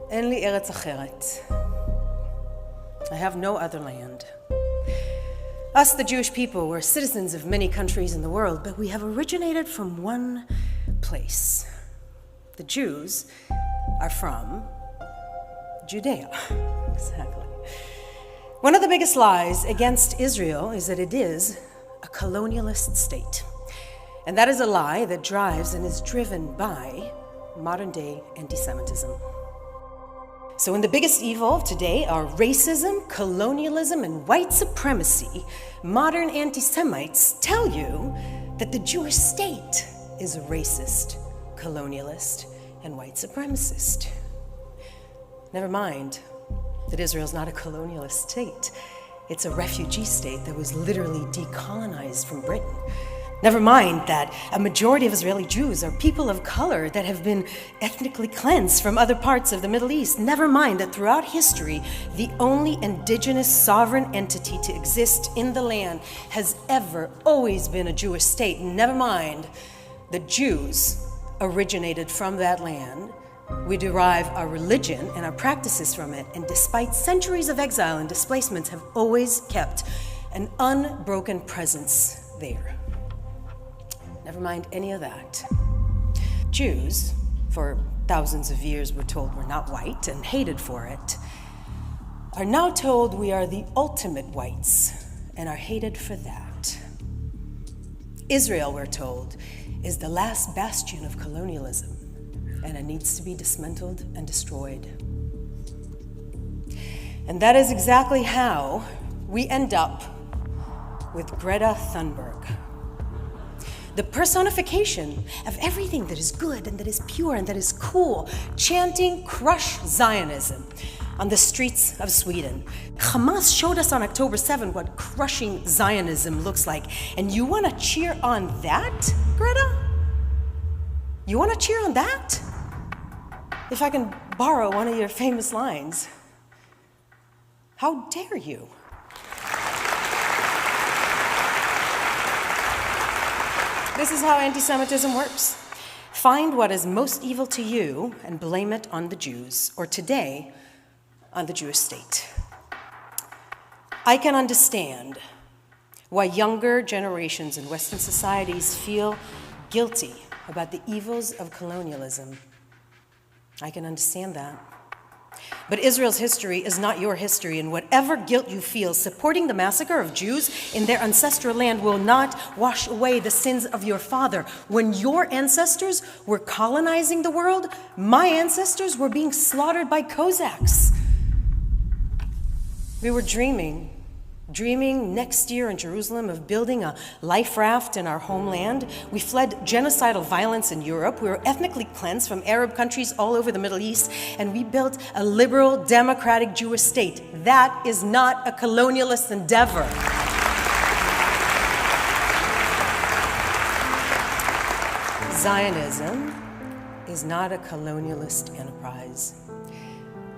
אין לי ארץ אחרת. I have no other land. Us, the Jewish people, we're citizens of many countries in the world, but we have originated from one place. The Jews are from Judea. Exactly. One of the biggest lies against Israel is that it is a colonialist state. And that is a lie that drives and is driven by modern-day anti-Semitism. So when the biggest evil of today are racism, colonialism, and white supremacy, modern anti-Semites tell you that the Jewish state is a racist, colonialist, and white supremacist. Never mind that Israel's not a colonialist state. It's a refugee state that was literally decolonized from Britain. Never mind that a majority of Israeli Jews are people of color that have been ethnically cleansed from other parts of the Middle East. Never mind that throughout history, the only indigenous sovereign entity to exist in the land has always been a Jewish state. Never mind the Jews originated from that land. We derive our religion and our practices from it, and despite centuries of exile and displacements, have always kept an unbroken presence there. Never mind any of that. Jews, for thousands of years we're told we're not white and hated for it, are now told we are the ultimate whites and are hated for that. Israel, we're told, is the last bastion of colonialism, and it needs to be dismantled and destroyed. And that is exactly how we end up with Greta Thunberg, the personification of everything that is good and that is pure and that is cool, chanting "Crush Zionism" on the streets of Sweden. Hamas showed us on October 7 what crushing Zionism looks like. And you want to cheer on that, Greta? You want to cheer on that? If I can borrow one of your famous lines, how dare you? This is how anti-Semitism works. Find what is most evil to you and blame it on the Jews, or today, on the Jewish state. I can understand why younger generations in Western societies feel guilty about the evils of colonialism. I can understand that. But Israel's history is not your history, and whatever guilt you feel, supporting the massacre of Jews in their ancestral land will not wash away the sins of your father. When your ancestors were colonizing the world, my ancestors were being slaughtered by Cossacks. We were dreaming next year in Jerusalem of building a life raft in our homeland. We fled genocidal violence in Europe. We were ethnically cleansed from Arab countries all over the Middle East, and we built a liberal, democratic Jewish state. That is not a colonialist endeavor. Zionism is not a colonialist enterprise.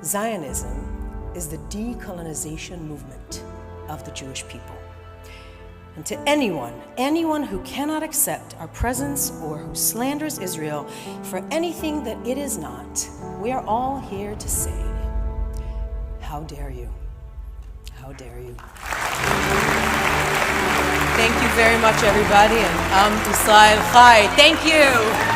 Zionism is the decolonization movement of the Jewish people. And to anyone who cannot accept our presence or who slanders Israel for anything that it is not, we are all here to say, how dare you? How dare you? Thank you very much, everybody, and Am Yisrael Chai. Thank you.